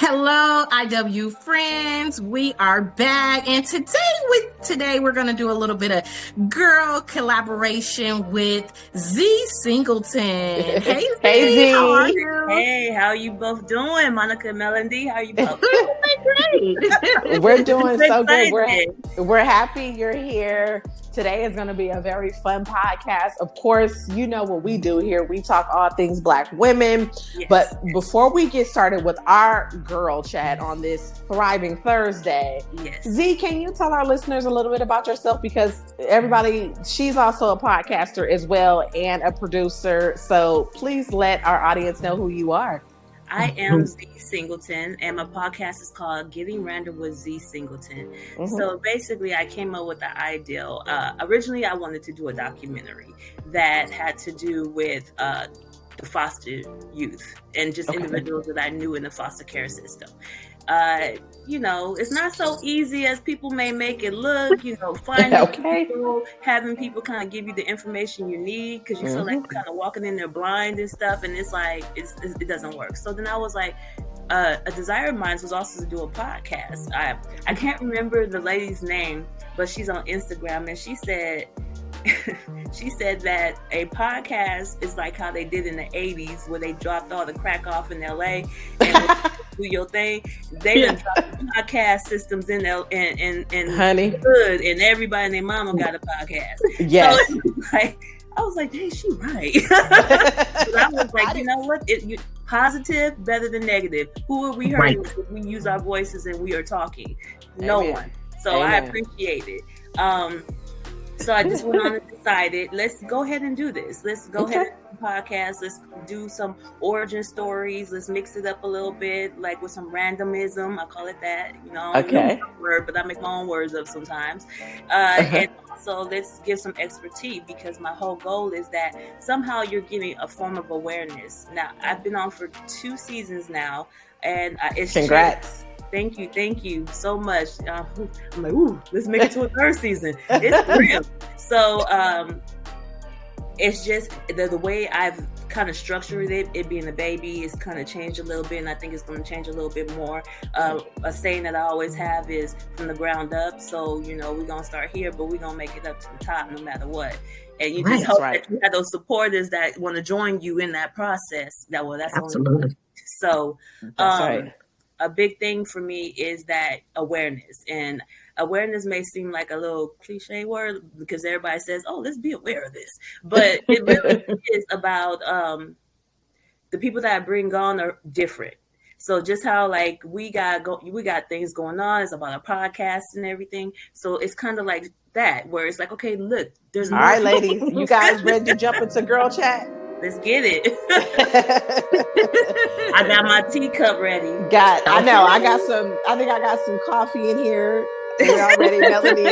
Hello, IW friends. We are back, and today we're going to do a little bit of girl collaboration with Z.Singleton. Hey, Z, how are you? Hey, how you both doing, Monica and Melody? How you both? Great. We're doing so good. We're happy you're here. Today is going to be a very fun podcast. Of course, you know what we do here. We talk all things Black women. Yes. But before we get started with our girl chat on this Thriving Thursday, Z, can you tell our listeners a little bit about yourself? Because she's also a podcaster as well and a producer. So please let our audience know who you are. I am Z.Singleton, and my podcast is called Getting Random with Z.Singleton. Mm-hmm. So basically, I came up with the ideal. Originally, I wanted to do a documentary that had to do with the foster youth and just individuals that I knew in the foster care system. It's not so easy as people may make it look, finding people, having people kind of give you the information you need because you feel like you're kind of walking in there blind and stuff. And it's like, it doesn't work. So then I was like, a desire of mine was also to do a podcast. I can't remember the lady's name, but she's on Instagram and she said that a podcast is like how they did in the 80s where they dropped all the crack off in LA and do your thing. They done dropped the podcast systems in honey, hood, and everybody and their mama got a podcast. Yes. So I was like, hey, she right. I was like, you know what? Positive better than negative. Who are we hurting if we use our voices and we are talking? No one. So I appreciate it. So I just went on and decided, let's go ahead and do this. Let's go ahead and do a podcast. Let's do some origin stories. Let's mix it up a little bit, like with some randomism. I call it that. I don't know word, but I make my own words up sometimes. And also, let's give some expertise because my whole goal is that somehow you're getting a form of awareness. Now, I've been on for 2 seasons now, and it's congrats. Thank you so much. I'm like, let's make it to a 3rd season. It's real. So it's just the way I've kind of structured it being a baby, is kind of changed a little bit, and I think it's going to change a little bit more. A saying that I always have is from the ground up. So, we're going to start here, but we're going to make it up to the top no matter what. And you just hope that you have those supporters that want to join you in that process. That's absolutely. So, a big thing for me is that awareness. And awareness may seem like a little cliche word because everybody says, oh, let's be aware of this. But it really is about the people that I bring on are different. So just how we got things going on. It's about our podcast and everything. So it's kind of like that, where it's like, okay, look, there's all right, ladies, you guys ready to jump into girl chat? Let's get it. I got my teacup ready. I got some coffee in here. We're all ready, Melody.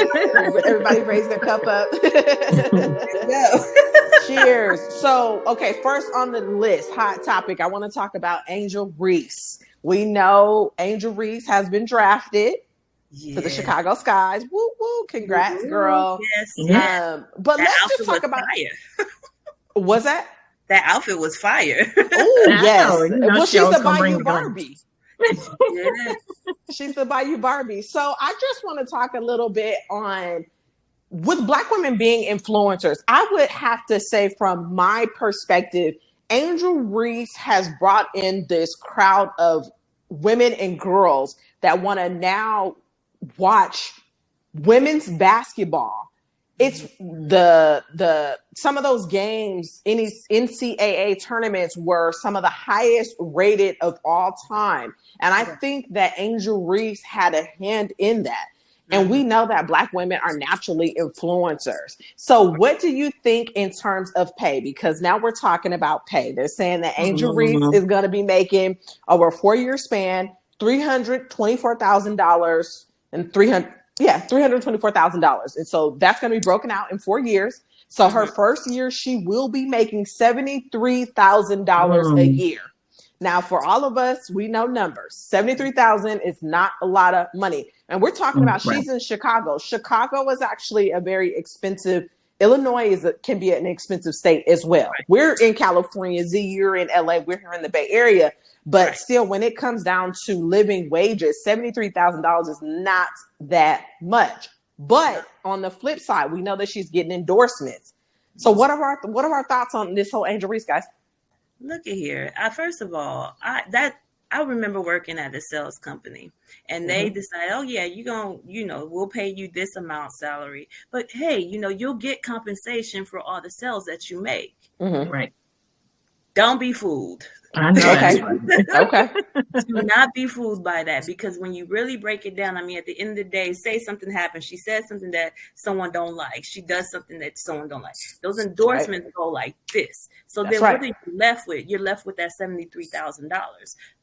Everybody raise their cup up. Cheers. So, okay, first on the list, hot topic. I want to talk about Angel Reese. We know Angel Reese has been drafted to the Chicago Skies. Woo woo! Congrats, girl. Yes. But let's just talk about. What's that? That outfit was fire. Oh, yes. Well, she's the Bayou Barbie. She's the Bayou Barbie. So I just want to talk a little bit on, with Black women being influencers, I would have to say from my perspective, Angel Reese has brought in this crowd of women and girls that want to now watch women's basketball. It's the some of those games, any NCAA tournaments were some of the highest rated of all time. And I think that Angel Reese had a hand in that. And we know that Black women are naturally influencers. So what do you think in terms of pay? Because now we're talking about pay. They're saying that Angel Reese is going to be making over a 4-year span, $324,000 and $324,000. And so that's going to be broken out in 4 years. So her first year, she will be making $73,000 a year. Now, for all of us, we know numbers. $73,000 is not a lot of money. And we're talking about she's in Chicago. Chicago is actually a very expensive Illinois can be an expensive state as well. Right. We're in California, Z, you're in LA, we're here in the Bay Area. But still, when it comes down to living wages, $73,000 is not that much. But on the flip side, we know that she's getting endorsements. So what are our thoughts on this whole Angel Reese, guys? Look at here. First of all, I remember working at a sales company, and they decided, oh yeah, we'll pay you this amount salary, but hey, you'll get compensation for all the sales that you make. Mm-hmm. Right. Don't be fooled. I know. Okay. Do not be fooled by that, because when you really break it down, I mean, at the end of the day, say something happens. She says something that someone don't like. She does something that someone don't like. Those endorsements go like this. So then what are you left with? You're left with that $73,000.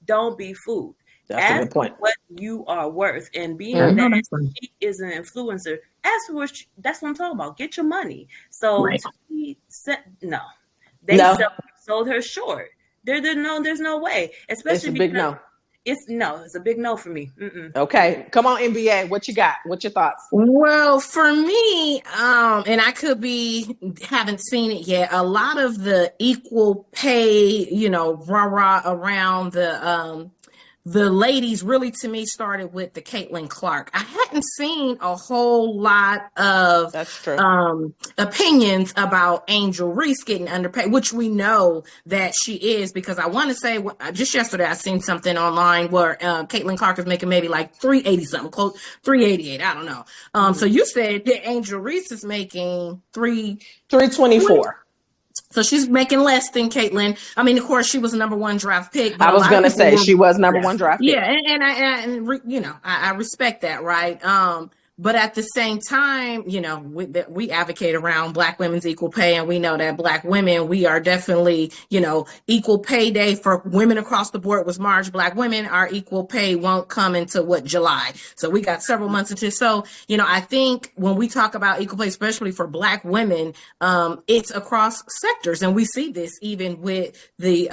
Don't be fooled. That's a good point. What you are worth, and being that she is an influencer, ask for that's what I'm talking about. Get your money. So he said no. They sold her short. There's no way. Especially it's a big no. It's a big no for me. Mm-mm. Okay, come on, NBA. What you got? What's your thoughts? Well, for me, and I haven't seen it yet. A lot of the equal pay, rah-rah around the ladies really, to me, started with the Caitlin Clark. I hadn't seen a whole lot of opinions about Angel Reese getting underpaid, which we know that she is, because I want to say just yesterday I seen something online where Caitlin Clark is making maybe like $380 something, close $388. I don't know. So you said that Angel Reese is making $324. So she's making less than Caitlin. I mean, of course, she was a number one draft pick. But I was going to say she was number one draft pick. Yeah, and I respect that, right? But at the same time, we advocate around Black women's equal pay, and we know that Black women, we are definitely, equal pay day for women across the board was March. Black women, our equal pay won't come into July. So we got several months into. So, I think when we talk about equal pay, especially for Black women, it's across sectors, and we see this even with the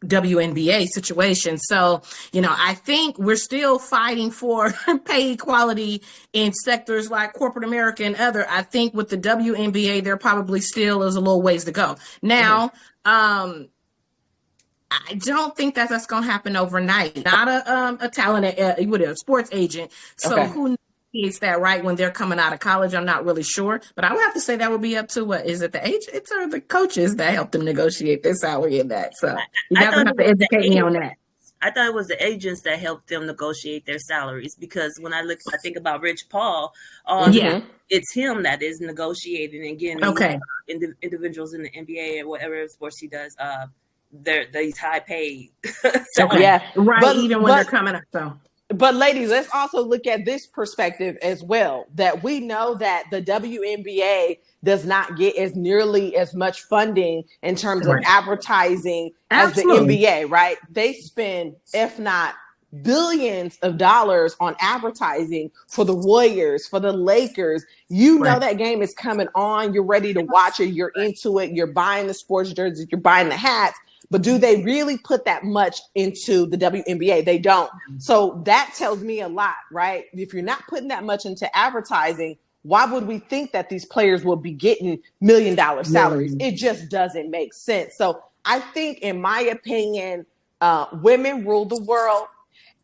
WNBA situation. So, I think we're still fighting for pay equality in sectors like corporate America and other. I think with the WNBA, there probably still is a little ways to go. Now, I don't think that's going to happen overnight. Not a talent, a sports agent. So who is that right when they're coming out of college? I'm not really sure, but I would have to say that would be up to is it the agents or the coaches that help them negotiate their salary in that? So you definitely have to educate me on that. I thought it was the agents that helped them negotiate their salaries, because when I think about Rich Paul, it's him that is negotiating and getting individuals in the NBA or whatever sports he does. These high paid. Even when they're coming up. So. But ladies, let's also look at this perspective as well, that we know that the WNBA does not get nearly as much funding in terms of advertising as the NBA, right? They spend, if not billions of dollars on advertising for the Warriors, for the Lakers. You know that game is coming on. You're ready to watch it. You're into it. You're buying the sports jerseys. You're buying the hats. But do they really put that much into the WNBA? They don't. So that tells me a lot, right? If you're not putting that much into advertising, why would we think that these players will be getting $1 million salaries? It just doesn't make sense. So I think, in my opinion, women rule the world.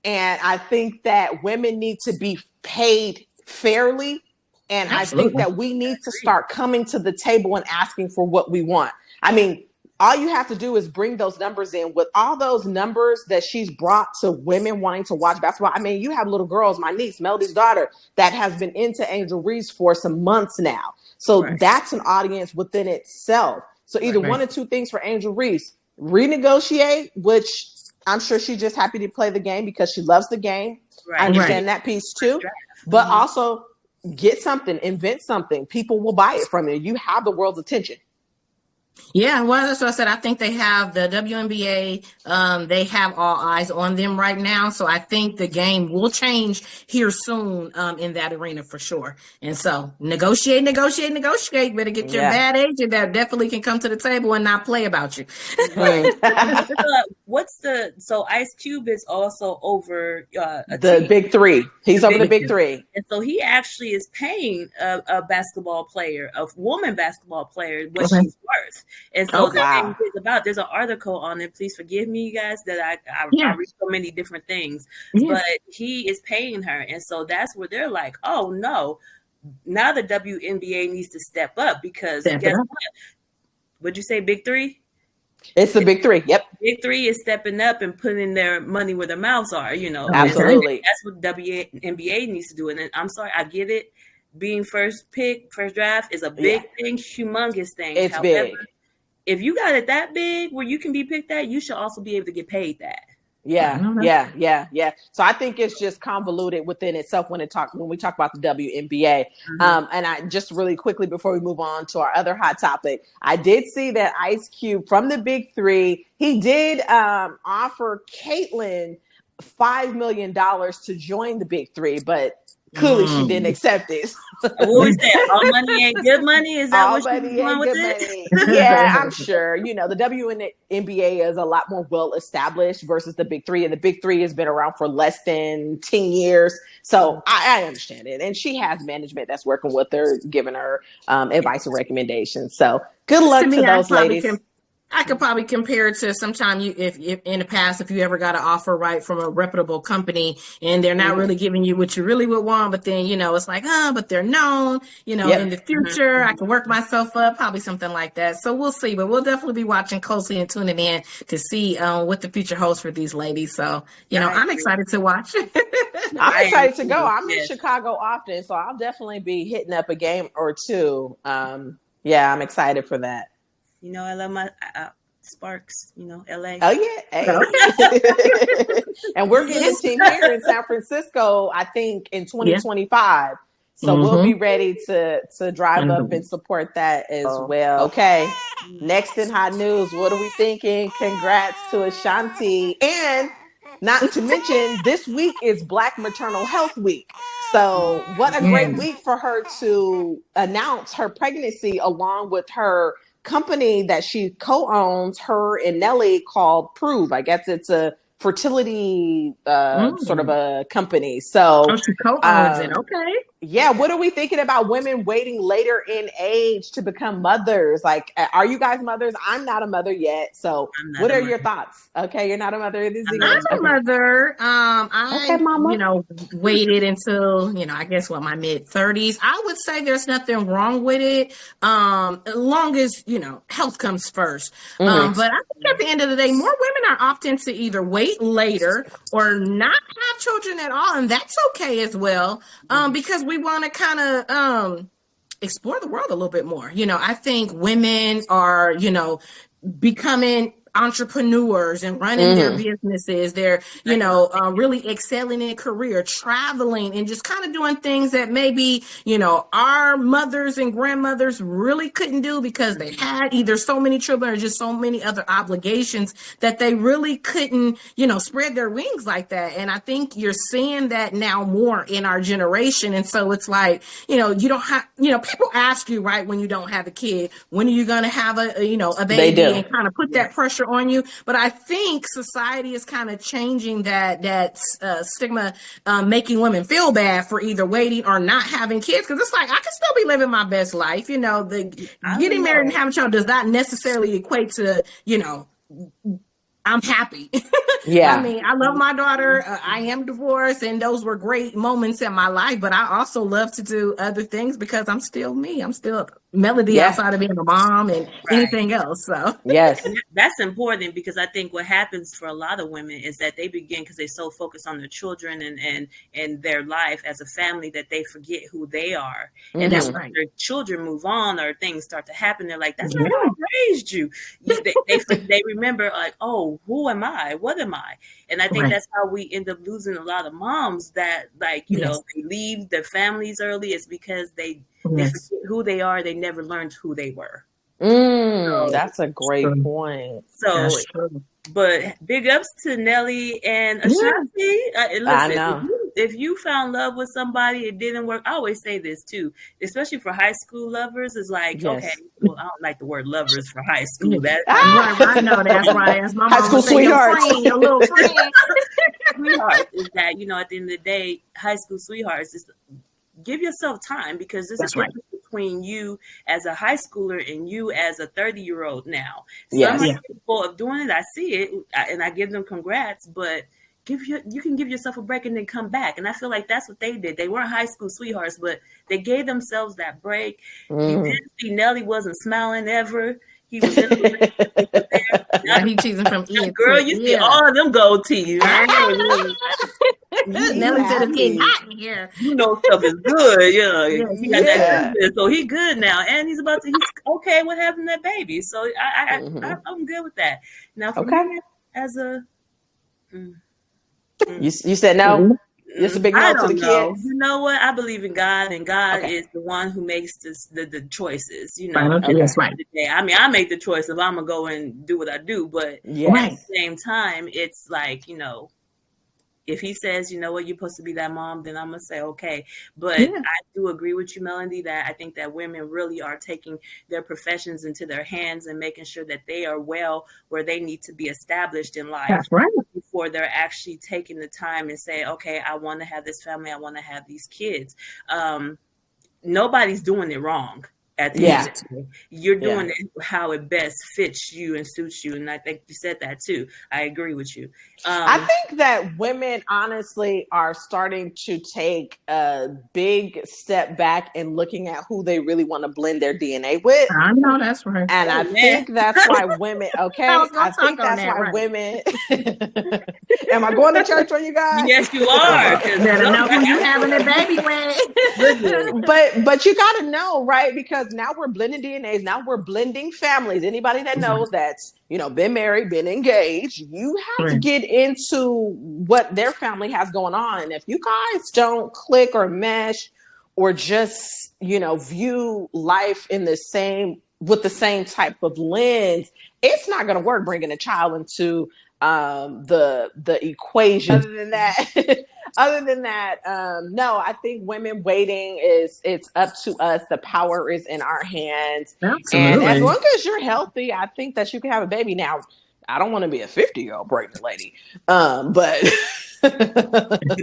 And I think that women need to be paid fairly. And I think that we need to start coming to the table and asking for what we want. I mean, all you have to do is bring those numbers in. With all those numbers that she's brought to women wanting to watch basketball. I mean, you have little girls, my niece, Melody's daughter, that has been into Angel Reese for some months now. So that's an audience within itself. So either one or two things for Angel Reese: renegotiate, which I'm sure she's just happy to play the game because she loves the game. I understand that piece too. But also get something, invent something. People will buy it from you. You have the world's attention. Yeah, well, that's what I said. I think they have the WNBA. They have all eyes on them right now. So I think the game will change here soon in that arena for sure. And so negotiate. Better get your bad agent that definitely can come to the table and not play about you. Right. So Ice Cube is also over the team. Big Three. He's over the Big Three. And so he actually is paying a basketball player, a woman basketball player, what she's worth. And so the thing is about, there's an article on it. Please forgive me, you guys, that I read so many different things. But he is paying her. And so that's where they're like, oh, no. Now the WNBA needs to step up because guess what? Would you say Big Three? It's the Big Three. Yep. Big Three is stepping up and putting their money where their mouths are, Absolutely. That's what WNBA needs to do. And I'm sorry, I get it. Being first pick, first draft is a big thing, humongous thing. It's big. If you got it that big where you can be picked at, you should also be able to get paid that. Yeah. So I think it's just convoluted within itself when we talk about the WNBA. And I just really quickly before we move on to our other hot topic, I did see that Ice Cube from the Big Three, he did offer Caitlyn $5 million to join the Big Three, but clearly she didn't accept it. What was that? All money ain't good money? Is that all what she's doing with it? Yeah, I'm sure. The WNBA is a lot more well established versus the Big Three, and the Big Three has been around for less than 10 years. So I understand it, and she has management that's working with her, giving her advice and recommendations. So good luck to those ladies. I could probably compare it to sometime if in the past, if you ever got an offer right from a reputable company and they're not really giving you what you really would want, but then, it's like, but they're known, in the future, I can work myself up, probably something like that. So we'll see, but we'll definitely be watching closely and tuning in to see what the future holds for these ladies. So, I'm excited to watch. I'm excited to go. I'm in Chicago often, so I'll definitely be hitting up a game or two. I'm excited for that. I love my Sparks, LA. Oh, yeah. Hey. And we're getting a team here in San Francisco, I think, in 2025. So we'll be ready to drive up and support that as well. Okay. Next in hot news, what are we thinking? Congrats to Ashanti. And not to mention, this week is Black Maternal Health Week. So what a great week for her to announce her pregnancy along with her company that she co-owns, her and Nelly, called Prove. I guess it's a fertility sort of a company. So she co-owns it. Okay. Yeah. What are we thinking about women waiting later in age to become mothers? Like, are you guys mothers? I'm not a mother yet. So what are your thoughts? Okay. You're not a mother. I'm a mother. I waited until, I guess my mid 30s. I would say there's nothing wrong with it. As long as, health comes first. But I think at the end of the day, more women are opting to either wait later or not have children at all. And that's okay as well. Because we want to kind of explore the world a little bit more. I think women are, becoming entrepreneurs and running their businesses. They're, really excelling in career, traveling, and just kind of doing things that maybe, our mothers and grandmothers really couldn't do because they had either so many children or just so many other obligations that they really couldn't, spread their wings like that. And I think you're seeing that now more in our generation. And so it's like, you don't have, people ask you, right, when you don't have a kid, when are you going to have a baby, and kind of put that pressure on you. But I think society is kind of changing that stigma, making women feel bad for either waiting or not having kids. Because it's like, I can still be living my best life. Getting married and having a child does not necessarily equate to, I'm happy. Yeah. I mean, I love my daughter. I am divorced, and those were great moments in my life. But I also love to do other things because I'm still me. I'm still Melody outside of being a mom and anything else. So yes, and that's important because I think what happens for a lot of women is that they begin because they're so focused on their children and their life as a family that they forget who they are. And that's when their children move on or things start to happen. They're like, that's not how I raised you. They remember like, oh, who am I? What am I? And I think that's how we end up losing a lot of moms that they leave their families early. It's because they forget who they are. They never learned who they were. That's a great point. So, but big ups to Nelly and Ashanti. Listen, I know. If you found love with somebody, it didn't work. I always say this too, especially for high school lovers. It's like, okay, well, I don't like the word lovers for high school. That right, I know that's right. As my high school sweethearts, your little friend. Sweethearts is that, you know, at the end of the day, high school sweethearts is give yourself time, because this is right between you as a high schooler and you as a 30-year-old now. Some people of doing it, I see it, and I give them congrats, but you can give yourself a break and then come back. And I feel like that's what they did. They weren't high school sweethearts, but they gave themselves that break. You didn't see Nelly wasn't smiling ever. He was in the he cheesing from ear. Girl, you see all of them gold teeth. Nelly said it's getting hot in here. You know stuff is good. He got that, so he good now, and he's okay with having that baby. So I'm good with that. Now for me, as a you said no. It's a big no to the kids. You know what? I believe in God, and God is the one who makes the choices. You know, that's right. I mean, I make the choice if I'm gonna go and do what I do, but at the same time, it's like, you know, if he says, you know what, you're supposed to be that mom, then I'm going to say, okay. But I do agree with you, Melody, that I think that women really are taking their professions into their hands and making sure that they are well where they need to be established in life. That's right. Before they're actually taking the time and say, okay, I want to have this family. I want to have these kids. Nobody's doing it wrong. At the end of the day, you're doing it how it best fits you and suits you, and I think you said that too. I agree with you. I think that women honestly are starting to take a big step back and looking at who they really want to blend their DNA with. I know that's right, and I think that's why women. Okay, I think that's why women. Am I going to church on you guys? Yes, you are. Better know who you having a baby with. But you got to know, right? Because now we're blending DNAs. Now we're blending families. Anybody that knows that's, you know, been married, been engaged, you have to get into what their family has going on. And if you guys don't click or mesh or just, you know, view life in the same type of lens, it's not going to work bringing a child into the equation. Other than that, no, I think women waiting it's up to us. The power is in our hands. Absolutely. And as long as you're healthy, I think that you can have a baby. Now, I don't want to be a 50-year-old pregnant lady. But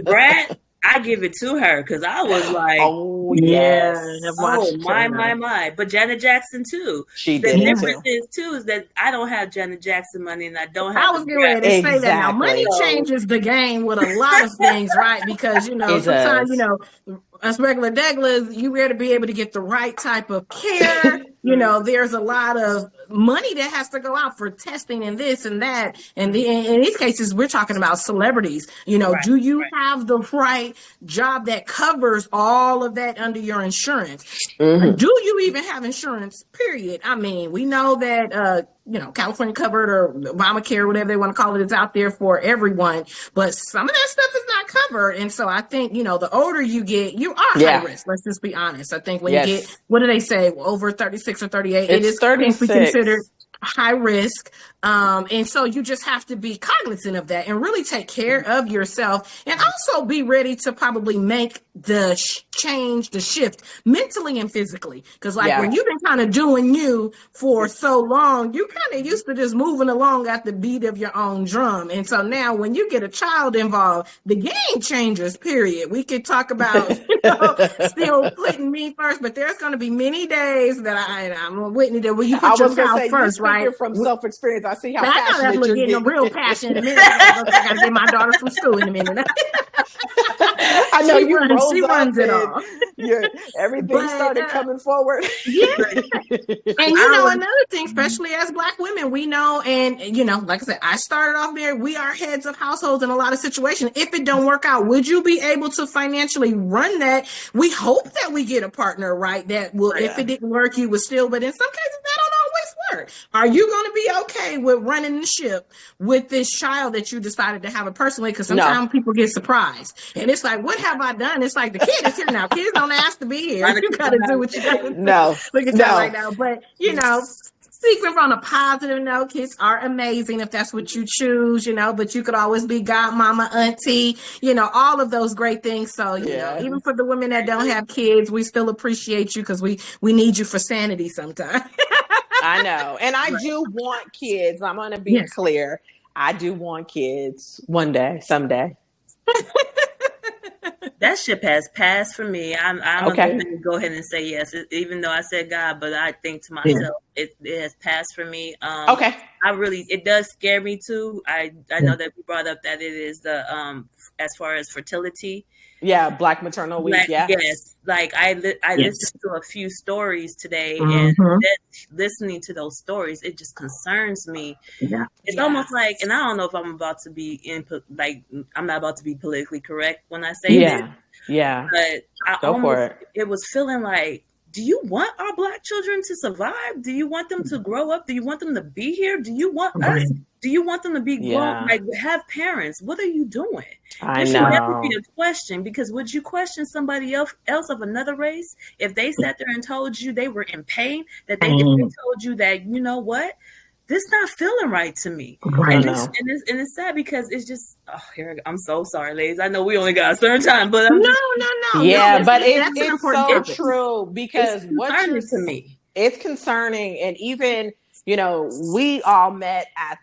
Brad, I give it to her because I was like, my. But Janet Jackson too. She did. The difference is too is that I don't have Janet Jackson money and I don't have. I was getting ready to say that. Now money changes the game with a lot of things, right? Because you know sometimes you know us regular deglers, you got to be able to get the right type of care. You know, there's a lot of money that has to go out for testing and this and that. And in these cases, we're talking about celebrities. You know, do you have the right job that covers all of that under your insurance? Do you even have insurance, period? I mean, we know that, you know, California covered or Obamacare, whatever they want to call it, is out there for everyone. But some of that stuff is not covered. And so I think, you know, the older you get, you are high risk. Let's just be honest. I think when you get, what do they say, over 36 or 38, it is 36. Considered high risk. And so you just have to be cognizant of that and really take care of yourself and also be ready to probably make the change, the shift mentally and physically. Because like when you've been kind of doing you for so long, you kind of used to just moving along at the beat of your own drum. And so now when you get a child involved, the game changes, period. We could talk about, you know, still putting me first, but there's going to be many days that I'm a Whitney that when you put your child first, right? From self-experience, I see how passionate you're getting. Real passion in a minute. I got to get my daughter from school in a minute. I know she runs it all. Everything started coming forward. And you know, another thing, especially as Black women, we know, and you know, like I said, I started off there. We are heads of households in a lot of situations. If it don't work out, would you be able to financially run that? We hope that we get a partner, right? That will, if it didn't work, you would still. But in some cases, that don't always hard. Are you going to be okay with running the ship with this child that you decided to have a person with? Because sometimes people get surprised. And it's like, what have I done? It's like, the kid is here now. Kids don't ask to be here. You got to do what you got to do. Look at y'all right now. But, speaking from a positive note, kids are amazing if that's what you choose, but you could always be godmama, auntie, all of those great things. So, even for the women that don't have kids, we still appreciate you because we need you for sanity sometimes. I know. And I do want kids. I'm going to be clear. I do want kids one day, someday. That ship has passed for me. I'm going to go ahead and say yes, even though I said God, but I think to myself, it has passed for me. It does scare me too. I know that we brought up that it is the, as far as fertility. Yeah. Black Maternal Week. Yes. Like I listened to a few stories today and listening to those stories, it just concerns me. Yeah. It's almost like, and I don't know if I'm about to be I'm not about to be politically correct when I say this. Yeah. But it was feeling like, do you want our Black children to survive? Do you want them to grow up? Do you want them to be here? Do you want us? Do you want them to be grown? Like, have parents? What are you doing? It should never be a question, because would you question somebody else of another race if they sat there and told you they were in pain, that they told you that, you know what? This not feeling right to me. And it's sad because it's just, I'm so sorry, ladies. I know we only got a certain time, but no. Yeah, but it's so true, because what's concerning to me. It's concerning. And even, we all met at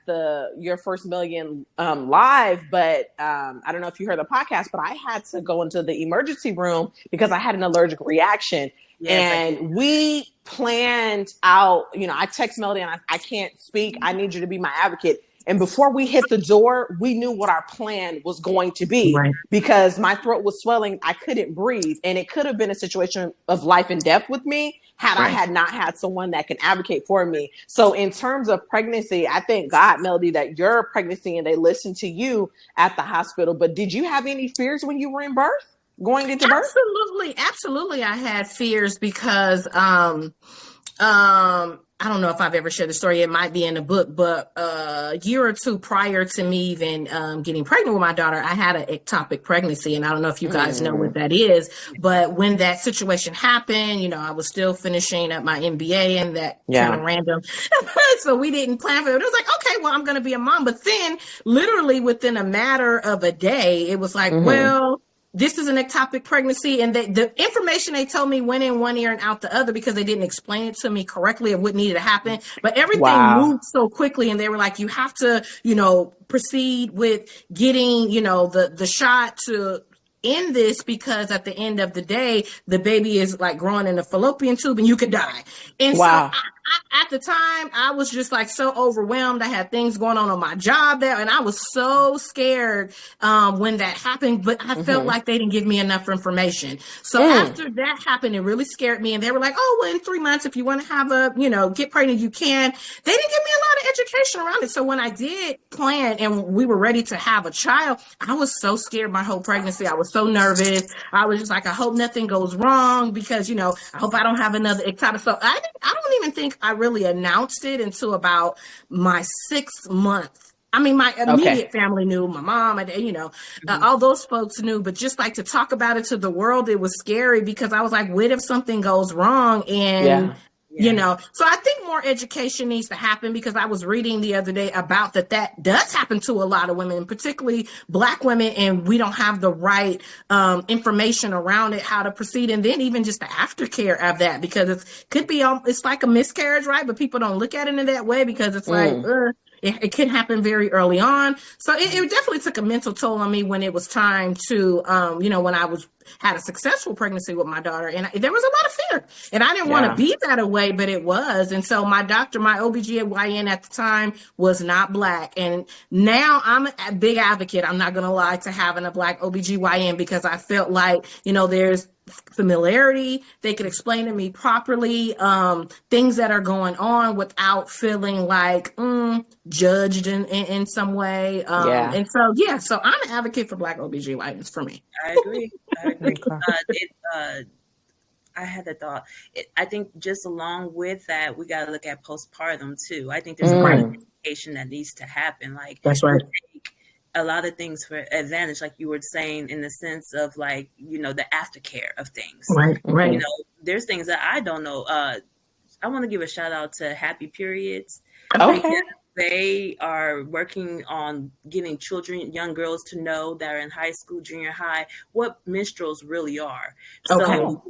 Your First Million live, but I don't know if you heard the podcast, but I had to go into the emergency room because I had an allergic reaction. Yes, and we planned out, I text Melody and I can't speak. I need you to be my advocate. And before we hit the door, we knew what our plan was going to be, because my throat was swelling. I couldn't breathe. And it could have been a situation of life and death with me had I had not had someone that can advocate for me. So in terms of pregnancy, I thank God, Melody, that you're pregnancy and they listened to you at the hospital. But did you have any fears when you were in birth? Going into birth? Absolutely. I had fears because I don't know if I've ever shared the story. It might be in the book, but a year or two prior to me even getting pregnant with my daughter, I had an ectopic pregnancy. And I don't know if you guys know what that is, but when that situation happened, I was still finishing up my MBA and that kind of random. So we didn't plan for it. It was like, okay, well, I'm going to be a mom. But then literally within a matter of a day, it was like, well, this is an ectopic pregnancy, and the information they told me went in one ear and out the other because they didn't explain it to me correctly of what needed to happen. But everything moved so quickly, and they were like, you have to, proceed with getting, the shot to end this, because at the end of the day, the baby is like growing in a fallopian tube and you could die. And so at the time, I was just like so overwhelmed. I had things going on my job there, and I was so scared when that happened, but I felt like they didn't give me enough information. So after that happened, it really scared me. And they were like, oh, well, in 3 months, if you want to have get pregnant, you can. They didn't give me a lot of education around it. So when I did plan and we were ready to have a child, I was so scared my whole pregnancy. I was so nervous. I was just like, I hope nothing goes wrong because, I hope I don't have another ectopic. So I don't even think I really announced it until about my 6th month. I mean, my immediate family knew, my mom, and, all those folks knew, but just like to talk about it to the world, it was scary because I was like, what if something goes wrong? And so I think more education needs to happen, because I was reading the other day about that does happen to a lot of women, particularly Black women, and we don't have the right information around it, how to proceed, and then even just the aftercare of that, because it could be it's like a miscarriage, right? But people don't look at it in that way because it's like it can happen very early on. So it definitely took a mental toll on me when it was time to when I had a successful pregnancy with my daughter, and there was a lot of fear, and I didn't want to be that away, but it was. And so my doctor, my OBGYN at the time, was not Black, and now I'm a big advocate, I'm not going to lie, to having a Black OBGYN, because I felt like, there's familiarity. They could explain to me properly things that are going on without feeling like judged in some way. And so I'm an advocate for Black OBGYNs for me. I agree. I had a thought. I think just along with that, we got to look at postpartum too. I think there's a lot of education that needs to happen. Like, that's right. Take a lot of things for advantage, like you were saying, in the sense of like, the aftercare of things. Right. There's things that I don't know. I want to give a shout out to Happy Periods. Okay. They are working on getting young girls to know that are in high school, junior high, what menstruals really are. So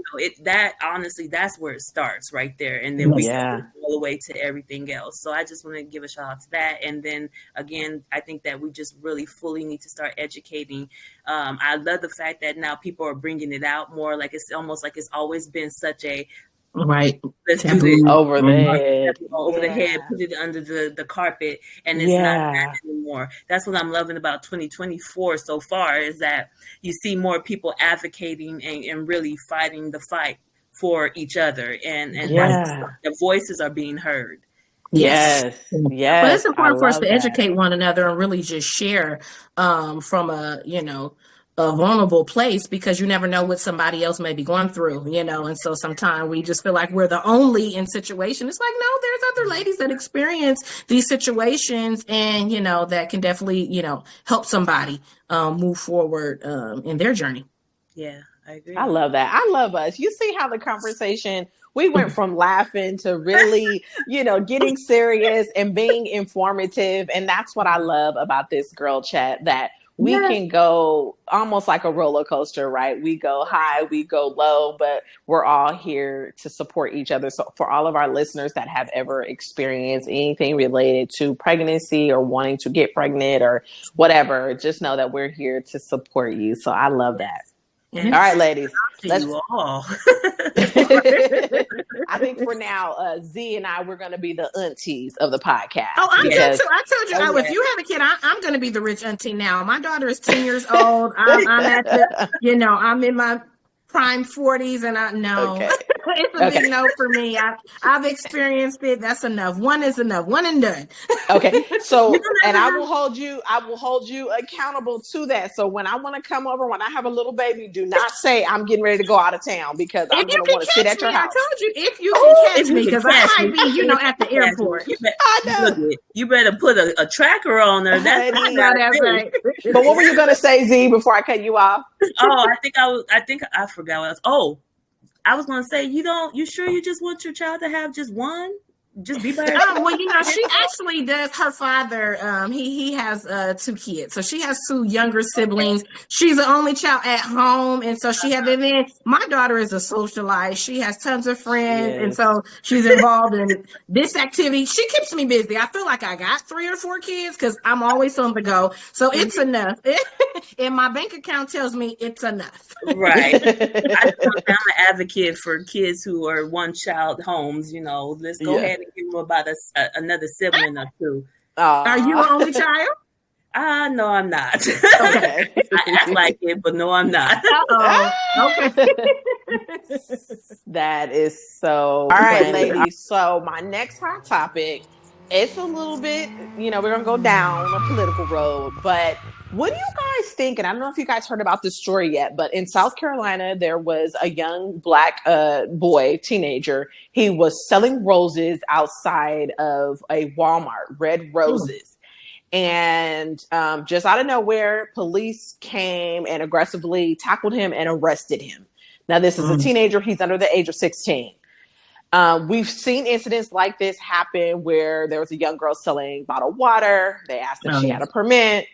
that honestly, that's where it starts right there. And then we go all the way to everything else. So I just want to give a shout out to that. And then again, I think that we just really fully need to start educating. I love the fact that now people are bringing it out more. Like it's almost like it's always been such a let's do this over the head, put it under the carpet, and it's not that anymore. That's what I'm loving about 2024 so far, is that you see more people advocating and really fighting the fight for each other, and the voices are being heard. Yes. But it's important for us to educate one another and really just share from a vulnerable place, because you never know what somebody else may be going through, and so sometimes we just feel like we're the only in situation. It's like, no, there's other ladies that experience these situations, and that can definitely help somebody move forward in their journey. Yeah, I agree. I love that. I love us. You see how the conversation, we went from laughing to really, getting serious and being informative. And that's what I love about this girl chat, that we can go almost like a roller coaster, right? We go high, we go low, but we're all here to support each other. So for all of our listeners that have ever experienced anything related to pregnancy or wanting to get pregnant or whatever, just know that we're here to support you. So I love that. All right, ladies. Let's you all. I think for now, Z and I, we're going to be the aunties of the podcast. Oh, I'm good too. I told you, if you have a kid, I'm going to be the rich auntie now. My daughter is 10 years old. I'm at the, I'm in my prime 40s, and I know it's a big no for me. I've experienced it. That's enough. One is enough. One and done. Okay. So, and I will hold you accountable to that. So when I want to come over, when I have a little baby, do not say I'm getting ready to go out of town, because I'm going to want to sit at your house. I told you, if you can catch me, because I might be, at the airport. I know. You better put a tracker on her. That's right. But what were you going to say, Z, before I cut you off? I think I forgot what I was. I was going to say, you sure you just want your child to have just one? Just be by herself. Well, she actually does. Her father, he has 2 kids, so she has 2 younger siblings. She's the only child at home, and so she had. And then my daughter is a socialite. She has tons of friends, and so she's involved in this activity. She keeps me busy. I feel like I got 3 or 4 kids because I'm always on the go. So it's enough, and my bank account tells me it's enough. Right. I'm an advocate for kids who are one-child homes. Let's go ahead and give them about another sibling or 2. Are you an only child? No, I'm not. Okay. I act like it, but no, I'm not. Okay. That is so. All right, ladies. So my next hot topic, it's a little bit, we're going to go down a political road, but what do you guys think? And I don't know if you guys heard about this story yet, but in South Carolina, there was a young Black boy, teenager. He was selling roses outside of a Walmart, red roses. And just out of nowhere, police came and aggressively tackled him and arrested him. Now, this is a teenager. He's under the age of 16. We've seen incidents like this happen where there was a young girl selling bottled water. They asked if she had a permit.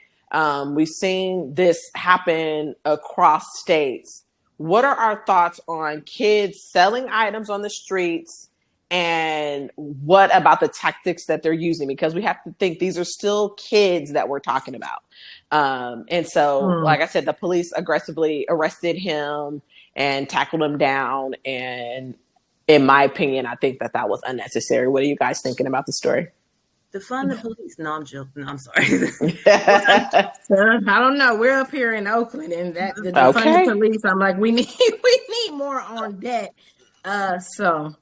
We've seen this happen across states. What are our thoughts on kids selling items on the streets, and what about the tactics that they're using? Because we have to think these are still kids that we're talking about. And so, like I said, the police aggressively arrested him and tackled him down. And in my opinion, I think that was unnecessary. What are you guys thinking about the story? Defund the police. No, I'm joking. No, I'm sorry. I don't know. We're up here in Oakland, and the defund the police. I'm like, we need more on that. So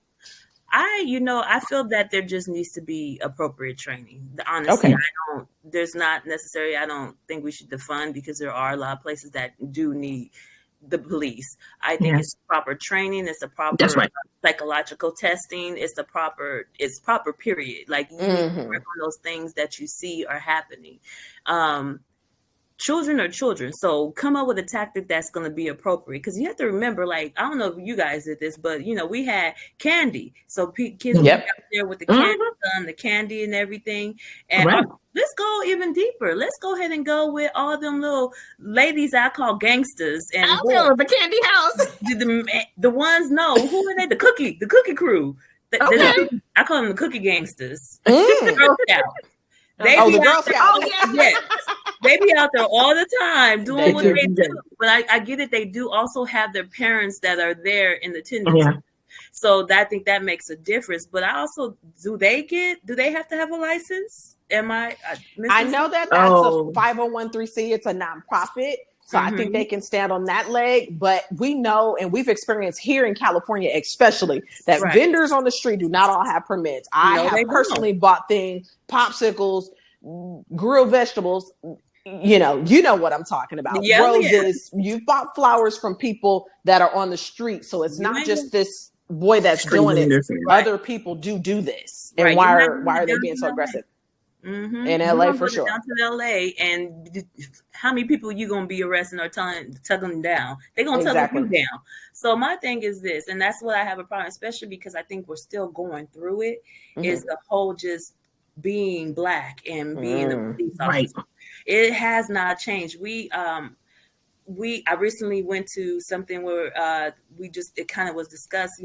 I feel that there just needs to be appropriate training. Honestly, I don't think we should defund, because there are a lot of places that do need the police. I think it's proper training. It's the proper psychological testing. It's proper period. Like you need to work on those things that you see are happening. Children are children. So come up with a tactic that's going to be appropriate. Because you have to remember, like, I don't know if you guys did this, but, we had candy. So kids would be out there with the candy gun, the candy and everything. And let's go even deeper. Let's go ahead and go with all them little ladies I call gangsters. And the candy house. The ones, who are they? The cookie crew. I call them the cookie gangsters. Girl Scout. The Girl Scouts. Yes. They be out there all the time doing what they do. But I get it. They do also have their parents that are there in the attendance. Yeah. So I think that makes a difference. But I also, do they have to have a license? I know that that's a 501(c)(3). It's a nonprofit. So I think they can stand on that leg. But we know, and we've experienced here in California, especially, that vendors on the street do not all have permits. I have personally bought things, popsicles, grilled vegetables. You know what I'm talking about. Roses. You've bought flowers from people that are on the street. So it's not just this boy that's doing it. Other people do this. And why are they being so aggressive? In LA for sure. Down to LA, and how many people you gonna be arresting or tugging them down? They're gonna tug you down. So my thing is this, and that's what I have a problem, especially because I think we're still going through it. Is the whole just being Black and being a police officer. It has not changed. I recently went to something where it kind of was discussed,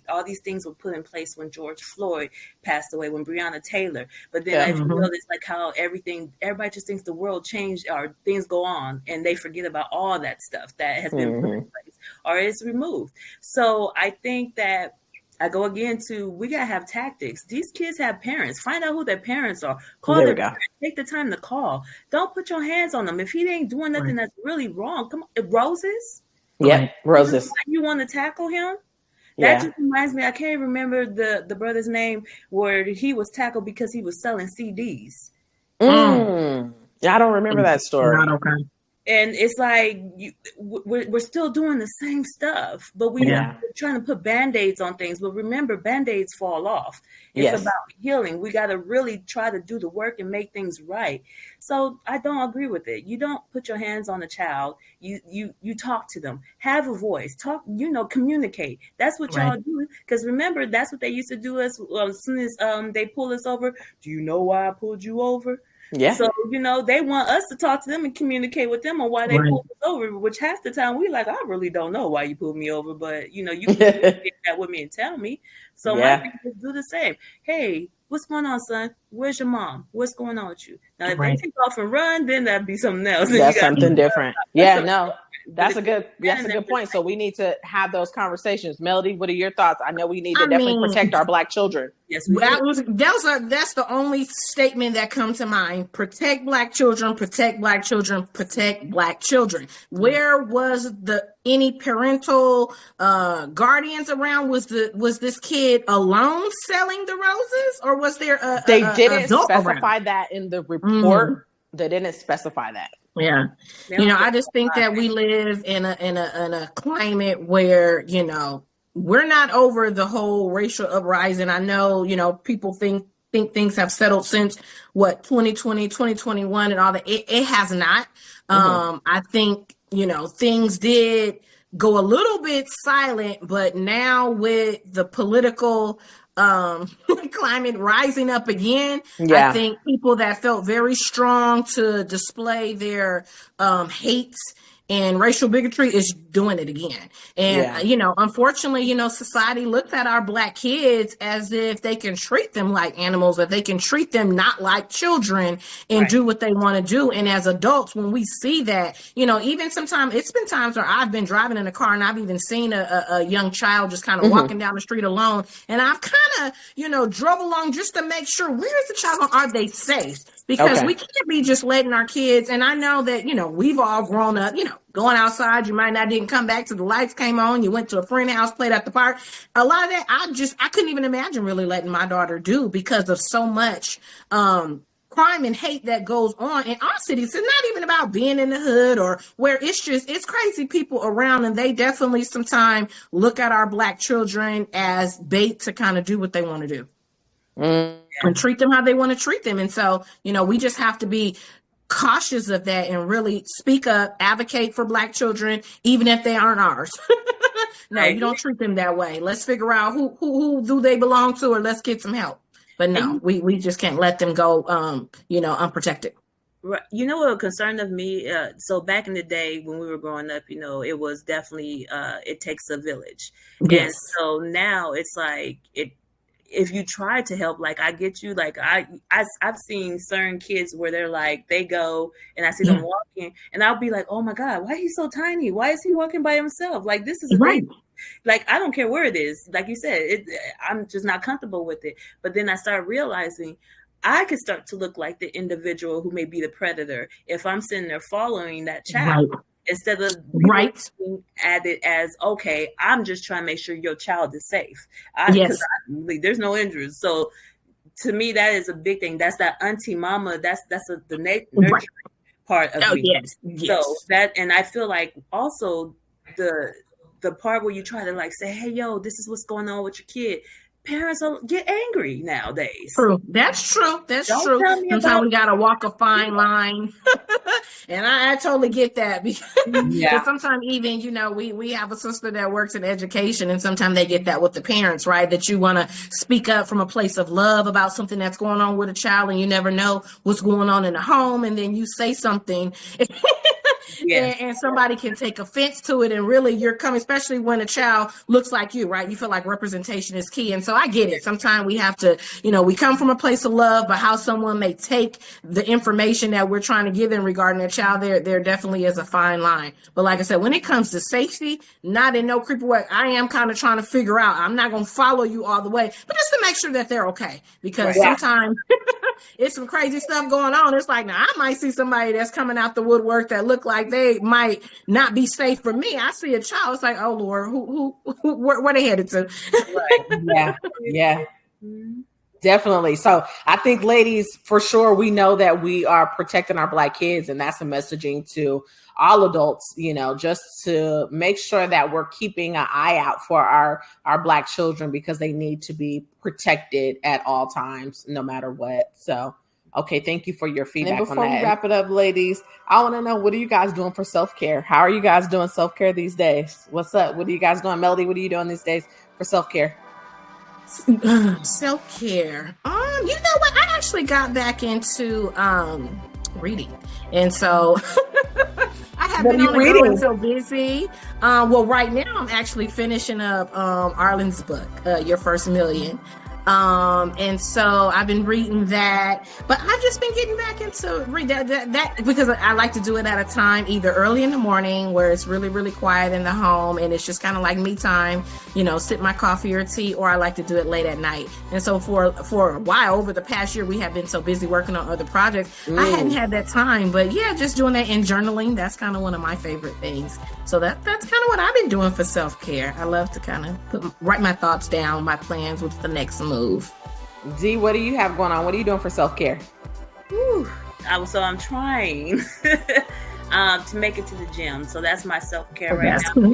all these things were put in place when George Floyd passed away, when Breonna Taylor. But then I feel it's like how everybody just thinks the world changed or things go on and they forget about all that stuff that has been put in place or is removed. So I think that I go again to, we got to have tactics. These kids have parents. Find out who their parents are. Call their parents. Take the time to call. Don't put your hands on them. If he ain't doing nothing that's really wrong, come on. Roses? Yeah, Roses. You want to tackle him? That just reminds me, I can't remember the brother's name where he was tackled because he was selling CDs. I don't remember that story. Not okay. And it's like we're still doing the same stuff, but we're trying to put Band-Aids on things. But remember, Band-Aids fall off. It's about healing. We got to really try to do the work and make things right. So I don't agree with it. You don't put your hands on a child. You talk to them. Have a voice. Talk. Communicate. That's what y'all do. Because remember, that's what they used to do as soon as they pull us over. Do you know why I pulled you over? Yeah. So, they want us to talk to them and communicate with them on why they pulled us over, which half the time we like, I really don't know why you pulled me over, but, you can get that with me and tell me. So my thing is do the same. Hey, what's going on, son? Where's your mom? What's going on with you? Now, if they take off and run, then that'd be something else. That's something different. Yeah, no. That's a good point. So we need to have those conversations. Melody, what are your thoughts? I know we need to definitely protect our Black children. Yes, that's the only statement that comes to mind. Protect Black children, protect Black children, protect Black children. Where was any parental guardians around? Was this kid alone selling the roses, or was there they didn't specify that in the report? They didn't specify that. Yeah. I just think that we live in a climate where, we're not over the whole racial uprising. I know, people think things have settled since 2020, 2021 and all that. It has not. I think, things did go a little bit silent, but now with the political climate rising up again, I think people that felt very strong to display their hates and racial bigotry is doing it again. And, unfortunately, society looks at our Black kids as if they can treat them like animals, that they can treat them not like children and do what they want to do. And as adults, when we see that, even sometimes it's been times where I've been driving in a car and I've even seen a young child just kind of walking down the street alone. And I've kind of, drove along just to make sure, where is the child? Are they safe? Because we can't be just letting our kids, and I know that, we've all grown up, going outside, you might not didn't come back till the lights came on, you went to a friend's house, played at the park. A lot of that, I couldn't even imagine really letting my daughter do because of so much, crime and hate that goes on in our cities. It's not even about being in the hood or where it's crazy people around, and they definitely sometimes look at our Black children as bait to kind of do what they want to do. And treat them how they want to treat them. And so, we just have to be cautious of that and really speak up, advocate for Black children, even if they aren't ours. No, you don't treat them that way. Let's figure out who do they belong to, or let's get some help. But no, we just can't let them go, unprotected. Right. You know what a concern of me? So back in the day when we were growing up, it was definitely it takes a village. Yes. And so now it's like if you try to help, like I get you, like I've seen certain kids where they're like, they go and I see them walking and I'll be like, oh my God, why is he so tiny? Why is he walking by himself? Like, this is a right. Like, I don't care where it is. Like you said, I'm just not comfortable with it. But then I start realizing I could start to look like the individual who may be the predator if I'm sitting there following that child. Right. Instead of looking at it as, okay, I'm just trying to make sure your child is safe. There's no injuries. So to me, that is a big thing. That's that auntie mama. That's the nurturing part of me. Yes. So that, and I feel like also the part where you try to like say, hey, yo, this is what's going on with your kid. Parents get angry nowadays. True. That's true. True. Sometimes we gotta walk a fine line. And I totally get that because sometimes even, we have a sister that works in education, and sometimes they get that with the parents, right? That you want to speak up from a place of love about something that's going on with a child, and you never know what's going on in the home. And then you say something and somebody can take offense to it. And really you're coming, especially when a child looks like you, right? You feel like representation is key. And so I get it. Sometimes we have to, we come from a place of love, but how someone may take the information that we're trying to give them regarding their child, there definitely is a fine line. But like I said, when it comes to safety, not in no creepy way, I am kind of trying to figure out, I'm not going to follow you all the way, but just to make sure that they're okay. Because sometimes it's some crazy stuff going on. It's like, now I might see somebody that's coming out the woodwork that look like they might not be safe for me. I see a child. It's like, oh Lord, who where they headed to? Right. Yeah. Definitely. So I think, ladies, for sure, we know that we are protecting our Black kids, and that's a messaging to all adults, just to make sure that we're keeping an eye out for our Black children, because they need to be protected at all times, no matter what. So, okay. Thank you for your feedback on that. Before we wrap it up, ladies, I want to know, what are you guys doing for self-care? How are you guys doing self-care these days? What's up? What are you guys doing? Melody, what are you doing these days for self-care? Self-care. You know what? I actually got back into reading, and so I have been on the go so busy. Well, right now I'm actually finishing up Arlen's book, Your First Million. And so I've been reading that, but I've just been getting back into read that because I like to do it at a time, either early in the morning where it's really, really quiet in the home and it's just kind of like me time, sip my coffee or tea, or I like to do it late at night. And so for a while over the past year, we have been so busy working on other projects. I hadn't had that time, but just doing that and journaling. That's kind of one of my favorite things. So that's kind of what I've been doing for self-care. I love to kind of write my thoughts down, my plans with the next move. Z, what do you have going on? What are you doing for self-care? So I'm trying to make it to the gym. So that's my self-care right now.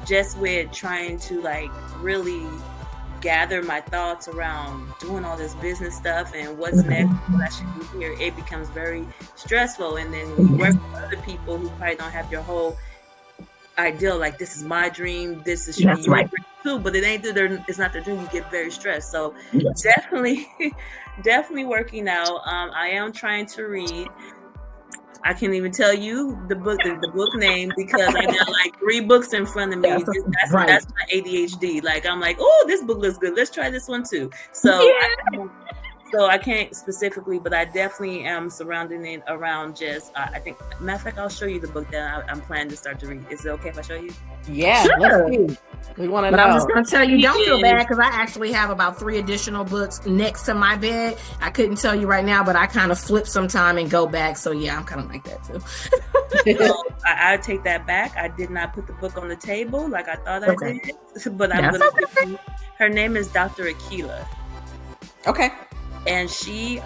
Just with trying to like really gather my thoughts around doing all this business stuff and what's next, what I should do here. It becomes very stressful. And then when you work with other people who probably don't have your whole ideal, like this is my dream, this is your dream too, but it ain't it's not their dream, you get very stressed. So definitely working out. I am trying to read. I can't even tell you the book name because I got like 3 books in front of me. That's my ADHD. Like I'm like, oh, this book looks good, let's try this one too. So So I can't specifically, but I definitely am surrounding it around just, I think, matter of fact, I'll show you the book that I'm planning to start to read. Is it okay if I show you? Yeah, sure. Let's see. We want to know. But I'm just going to tell you, don't feel bad, because I actually have about 3 additional books next to my bed. I couldn't tell you right now, but I kind of flip sometime and go back. So yeah, I'm kind of like that too. So I take that back. I did not put the book on the table like I thought I did. But I'm going to. Her name is Dr. Akila. Okay. and she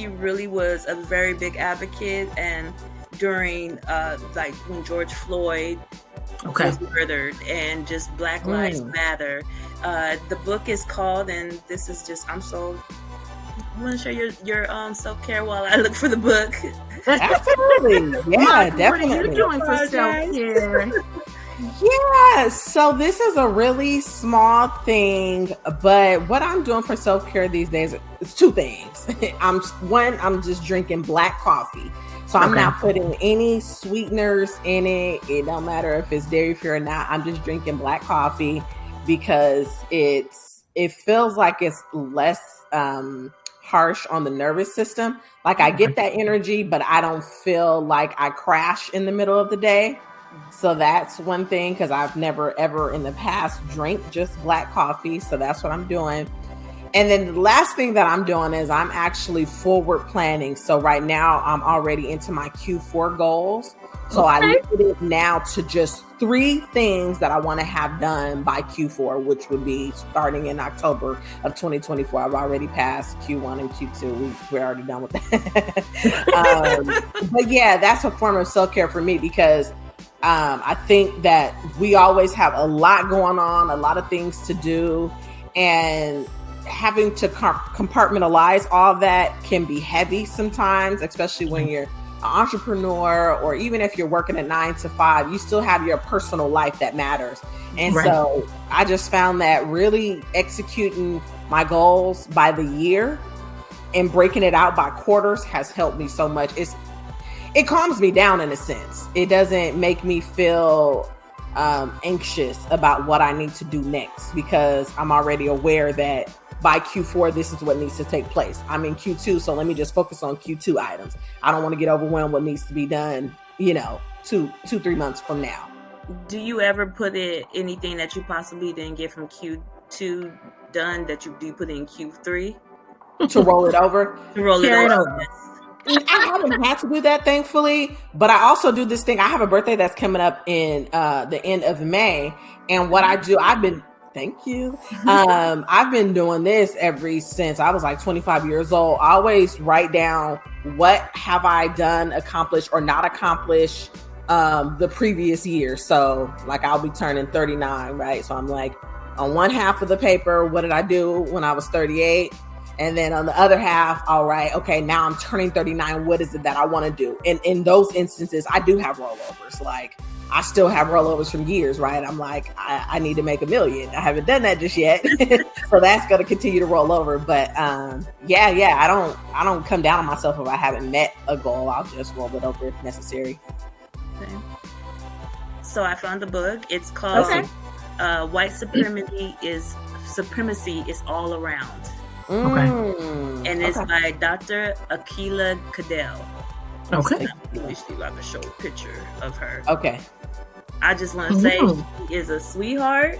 really was a very big advocate. And during like when George Floyd was murdered, and just Black Lives Matter. The book is called, and this is just, I'm want to share your self-care while I look for the book. Absolutely. Yeah, definitely. What are you doing for self-care? Yeah, so this is a really small thing, but what I'm doing for self-care these days is two things. I'm just drinking black coffee. So I'm not putting any sweeteners in it. It don't matter if it's dairy-free or not. I'm just drinking black coffee because it feels like it's less harsh on the nervous system. Like I get that energy, but I don't feel like I crash in the middle of the day. So that's one thing, because I've never ever in the past drank just black coffee. So that's what I'm doing. And then the last thing that I'm doing is I'm actually forward planning. So right now I'm already into my Q4 goals. So I limited it now to just 3 things that I want to have done by Q4, which would be starting in October of 2024. I've already passed Q1 and Q2. We're already done with that. But yeah, that's a form of self-care for me, because I think that we always have a lot going on, a lot of things to do, and having to compartmentalize all that can be heavy sometimes, especially when you're an entrepreneur, or even if you're working a 9 to 5, you still have your personal life that matters. And so I just found that really executing my goals by the year and breaking it out by quarters has helped me so much. It calms me down in a sense. It doesn't make me feel anxious about what I need to do next, because I'm already aware that by Q4, this is what needs to take place. I'm in Q2, so let me just focus on Q2 items. I don't want to get overwhelmed with what needs to be done, 2-3 months from now. Do you ever put anything that you possibly didn't get from Q2 done that you do put in Q3? To roll it over? To roll it over. I haven't had to do that, thankfully, but I also do this thing. I have a birthday that's coming up in the end of May, and what I do, thank you. I've been doing this ever since I was like 25 years old. I always write down what have I done, accomplished, or not accomplished the previous year. So like I'll be turning 39, right? So I'm like, on one half of the paper, what did I do when I was 38? And then on the other half, all right, okay, now I'm turning 39. What is it that I want to do? And in those instances, I do have rollovers. Like I still have rollovers from years, right? I'm like, I need to make $1 million. I haven't done that just yet. So that's going to continue to roll over. But yeah, I don't come down on myself if I haven't met a goal. I'll just roll it over if necessary. Okay. So I found the book. It's called White Supremacy is All Around. And it's by Dr. Akila Cadell. Okay. Let me see if I can show a picture of her. Okay. I just want to say she is a sweetheart.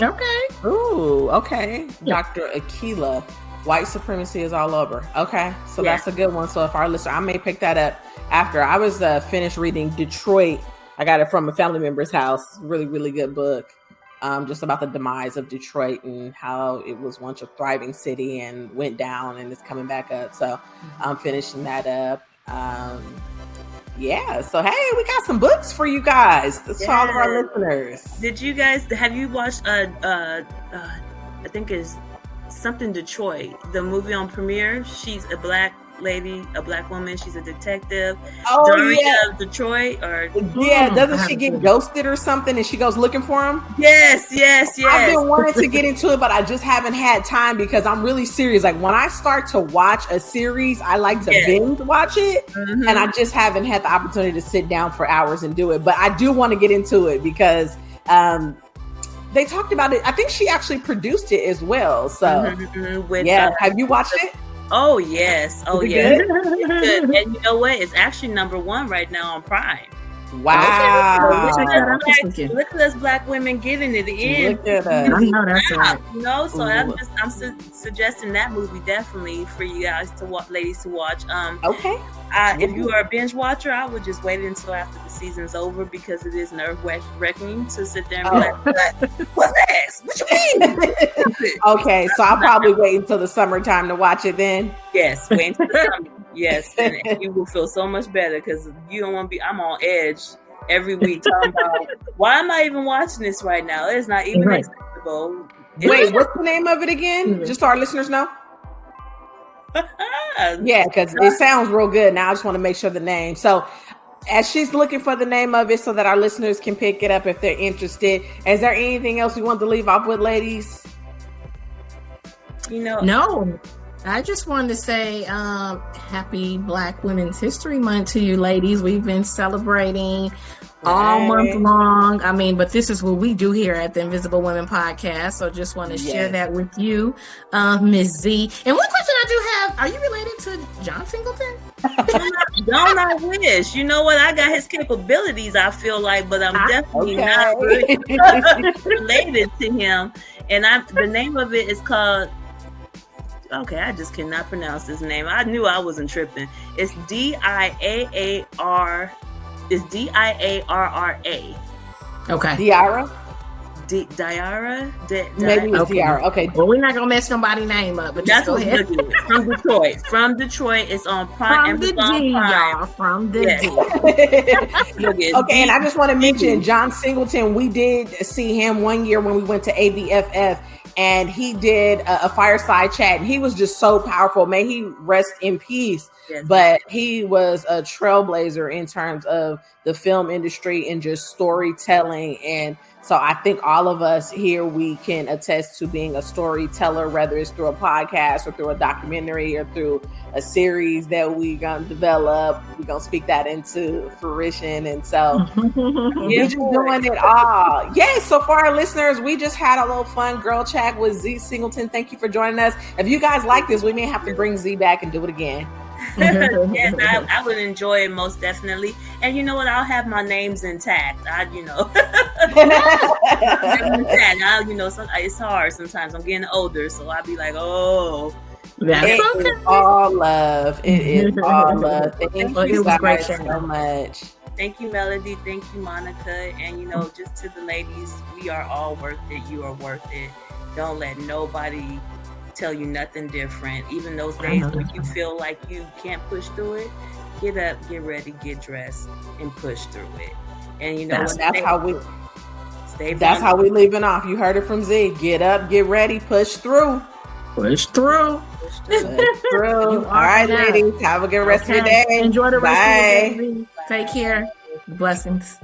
Okay. Ooh, okay. Dr. Akila, White Supremacy is All Over. Okay. So that's a good one. So if our listener, I may pick that up after. I was finished reading Detroit. I got it from a family member's house. Really, really good book. Just about the demise of Detroit and how it was once a thriving city and went down and it's coming back up. So I'm finishing that up. So hey, we got some books for you guys. That's for all of our listeners. Have you watched I think it's something Detroit, the movie on Premiere? She's a black lady, a black woman. She's a detective. Of Detroit, or doesn't she get ghosted or something and she goes looking for him? Yes. I've been wanting to get into it, but I just haven't had time because I'm really serious. Like when I start to watch a series, I like to binge watch it, and I just haven't had the opportunity to sit down for hours and do it. But I do want to get into it because they talked about it. I think she actually produced it as well. So have you watched it? Oh yes. It's good. And you know what? It's actually number 1 right now on Prime. Wow. Okay. Look at us black women getting it in. Look at us. I know that's right. You know, so I'm suggesting that movie definitely for you guys to watch, ladies to watch. Okay. If you are a binge watcher, I would just wait until after the season's over because it is nerve-wracking to sit there and be like, what's next? What you mean? Okay, so I'll probably wait until the summertime to watch it then. Yes, wait until the summer. Yes, and you will feel so much better because you don't want to be. I'm on edge every week talking about why am I even watching this right now? It's not even acceptable. Wait, what's the name of it again? Just so our listeners know. Yeah, because it sounds real good. Now I just want to make sure the name. So as she's looking for the name of it so that our listeners can pick it up if they're interested, is there anything else we want to leave off with, ladies? You know, no. I just wanted to say happy Black Women's History Month to you ladies. We've been celebrating all month long. I mean, but this is what we do here at the Invisible Women Podcast. So just want to share that with you, Ms. Z. And one question I do have, are you related to John Singleton? Don't I wish? You know what? I got his capabilities, I feel like, but I'm definitely not related to him. And the name of it is called, okay, I just cannot pronounce his name. I knew I wasn't tripping. It's D-I-A-R. It's D-I-A-R-R-A. Okay. Diara? Diara? Maybe it's Diara. Okay. Well, we're not going to mess nobody's name up, but just go ahead. From Detroit. From Detroit. It's on Prime. From the D, y'all. From the D. Okay, and I just want to mention John Singleton. We did see him one year when we went to ABFF. And he did a fireside chat. And he was just so powerful. May he rest in peace. Yes. But he was a trailblazer in terms of the film industry and just storytelling. And so I think all of us here, we can attest to being a storyteller, whether it's through a podcast or through a documentary or through a series that we're going to develop. We're going to speak that into fruition. And so we're just doing it all. Yes. So for our listeners, we just had a little fun girl chat with Z Singleton. Thank you for joining us. If you guys like this, we may have to bring Z back and do it again. Yes, I would enjoy it most definitely. And you know what? I'll have my names intact. It's hard sometimes. I'm getting older, so I'll be like, oh. It is all love. It is all love. Thank you guys so much. Thank you, Melody. Thank you, Monica. And, just to the ladies, we are all worth it. You are worth it. Don't let nobody tell you nothing different. Even those days when you feel like you can't push through it, get up, get ready, get dressed, and push through it. And that's how we leaving off. You heard it from Z. Get up, get ready, push through. Push through. Push through. All right, ladies. Have a good rest of your day. Enjoy the rest of your day. Take care. Blessings.